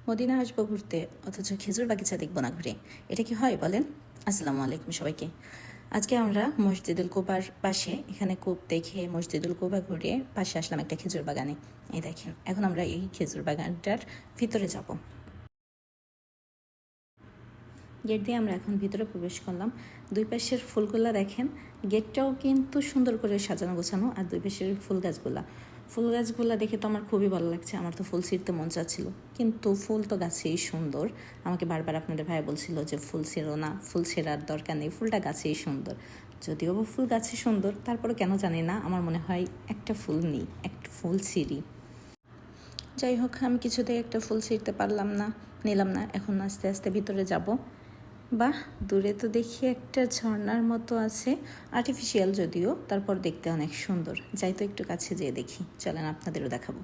Medina আসবো ঘুরতে, অথচ খেজুর বাগিচা দেখবো না ঘুরে। এটা কি হয় বলেন? আসসালামু আলাইকুম সবাইকে। আজকে আমরা মসজিদুল কুবার পাশে, এখানে কূপ দেখে মসজিদুল কুবা ঘুরে পাশে আসলাম একটা খেজুর বাগানে। এই দেখেন, এখন আমরা এই খেজুর বাগানটার ভিতরে যাব। গেট দিয়ে আমরা এখন ভিতরে প্রবেশ করলাম। দুই পাশের ফুলগুলা দেখেন, গেটটাও কিন্তু সুন্দর করে সাজানো গোছানো, আর দুই পাশের ফুল গাছগুলা দেখে তো আমার খুবই ভালো লাগছে। আমার তো ফুল ছিঁড়তে মন চাচ্ছিল, কিন্তু ফুল তো গাছেই সুন্দর। আমাকে বারবার আপনাদের ভাই বলছিল যে ফুল ছিঁড়ো না, ফুল ছেঁড়ার দরকার নেই, ফুলটা গাছেই সুন্দর। যদিও বা ফুল গাছে সুন্দর, তারপরে কেন জানি না আমার মনে হয় একটা ফুল নিই, একটা ফুল ছিঁড়ি। যাই হোক, আমি কিছুতেই একটা ফুল ছিঁড়তে পারলাম না, নিলাম না। এখন আস্তে আস্তে ভিতরে যাব। বাহ, দূরে তো দেখি একটা ঝর্ণার মতো আছে, আর্টিফিশিয়াল যদিও, তারপর দেখতে অনেক সুন্দর। যাই তো একটু কাছে যেয়ে দেখি, চলেন আপনাদেরও দেখাবো।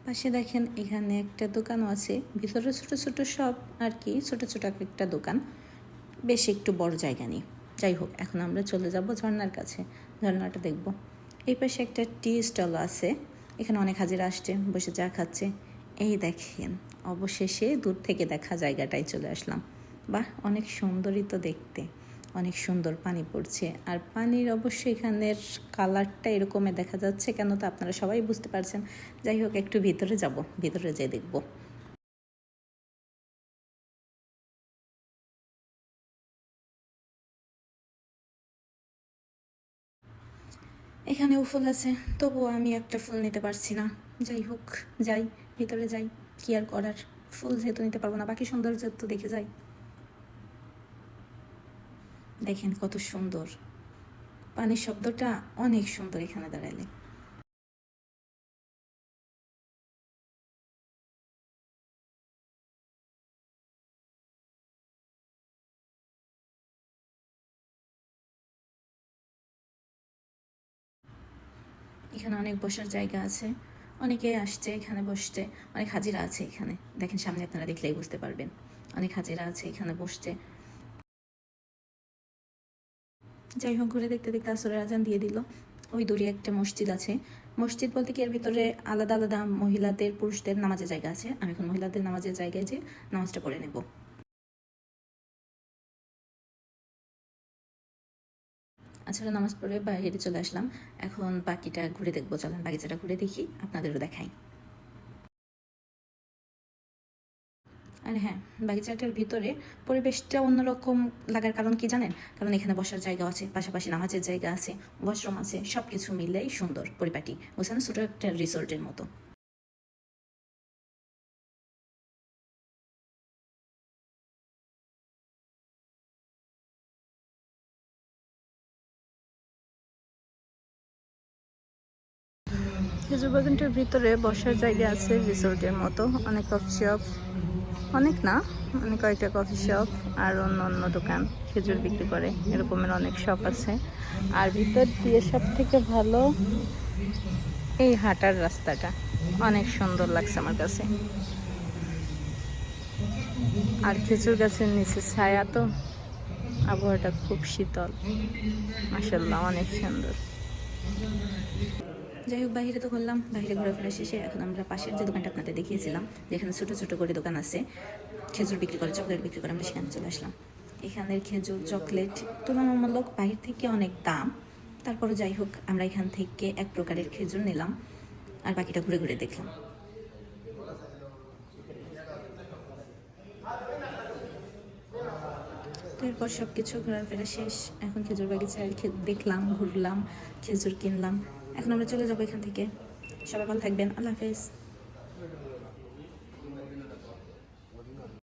পাশে দেখেন এখানে একটা দোকানও আছে, ভিতরে ছোট ছোট সব আর কি, ছোট ছোট একটা দোকান, বেশ একটু বড় জায়গা নিয়ে। যাই হোক, এখন আমরা চলে যাব ঝর্ণার কাছে, ঝর্ণাটা দেখব। এই পাশে একটা টি স্টল আছে, এখানে অনেক হাজিরা আসছে, বসে চা খাচ্ছে। এই দেখেন, অবশেষে দূর থেকে দেখা জায়গাটায় চলে আসলাম। বাহ, অনেক সুন্দরই তো দেখতে, অনেক সুন্দর পানি পড়ছে। আর পানির অবশ্যই এখানের কালারটা এরকমই দেখা যাচ্ছে, কেন তো আপনারা সবাই বুঝতে পারছেন। যাই হোক, একটু ভিতরে যাব, ভিতরে যেয়ে দেখব। এখানেও ফুল আছে, তবুও আমি একটা ফুল নিতে পারছি না। যাই হোক, যাই, ভিতরে যাই, কি আর করার। ফুল যেহেতু নিতে পারবো না, বাকি সৌন্দর্য তো দেখে যাই। দেখেন কত সুন্দর, পানির শব্দটা অনেক সুন্দর এখানে দাঁড়ালে। এখানে অনেক বসার জায়গা আছে, অনেকে আসছে এখানে বসতে, অনেক হাজিরা আছে এখানে। দেখেন সামনে, আপনারা দেখলেই বুঝতে পারবেন, অনেক হাজিরা আছে এখানে বসতে। যাই হোক, ঘুরে দেখতে দেখতে আসরের আজান দিয়ে দিল। ওই দূরে একটা মসজিদ আছে। মসজিদ বলতে কি, এর ভিতরে আলাদা আলাদা মহিলাদের পুরুষদের নামাজের জায়গা আছে। আমি এখন মহিলাদের নামাজের জায়গায় যে নামাজটা পড়ে নেব। আসলে নামাজ পড়ে বাইরে চলে আসলাম, এখন বাকিটা ঘুরে দেখবো। চলেন বাগিচাটা ঘুরে দেখি, আপনাদেরও দেখাই। আর হ্যাঁ, বাগিচাটার ভিতরে পরিবেশটা অন্যরকম লাগার কারণ কি জানেন? কারণ এখানে বসার জায়গা আছে, পাশাপাশি নামাজের জায়গা আছে, ওয়াশরুম আছে, সব কিছু মিলেই সুন্দর পরিপাটি। ওখানে ছোটো একটা রিসোর্টের মতো। খেজুর বাগানটার ভিতরে বসার জায়গা আছে রিসোর্টের মতো, অনেক কফি শপ, অনেক না, মানে কয়েকটা কফি শপ আর অন্য অন্য দোকান খেজুর বিক্রি করে, এরকমের অনেক শপ আছে। আর ভিতর দিয়ে সব থেকে ভালো এই হাঁটার রাস্তাটা, অনেক সুন্দর লাগছে আমার কাছে। আর খেজুর গাছের নিচে ছায়া তো, আবহাওয়াটা খুব শীতল, মাশাআল্লাহ অনেক সুন্দর। যাই হোক, বাইরে তো করলাম, বাইরে ঘোরাফেরা শেষে এখন আমরা পাশের যে দোকানটা আপনাদের দেখিয়েছিলাম, যেখানে ছোটো ছোটো করে দোকান আছে, খেজুর বিক্রি করে, চকলেট বিক্রি করে, আমরা সেখানে চলে আসলাম। এখানের খেজুর চকলেট তুলনামূলক বাইরে থেকে অনেক দাম, তারপরে যাই হোক, আমরা এখান থেকে এক প্রকারের খেজুর নিলাম, আর বাকিটা ঘুরে ঘুরে দেখলাম। তো এরপর সব কিছু ঘোরাফেরা শেষ, এখন খেজুর বাগিচায় দেখলাম, ঘুরলাম, খেজুর কিনলাম। এখন আমরা চলে যাবো এখান থেকে। সবাই ভালো থাকবেন, আল্লাহ হাফেজ।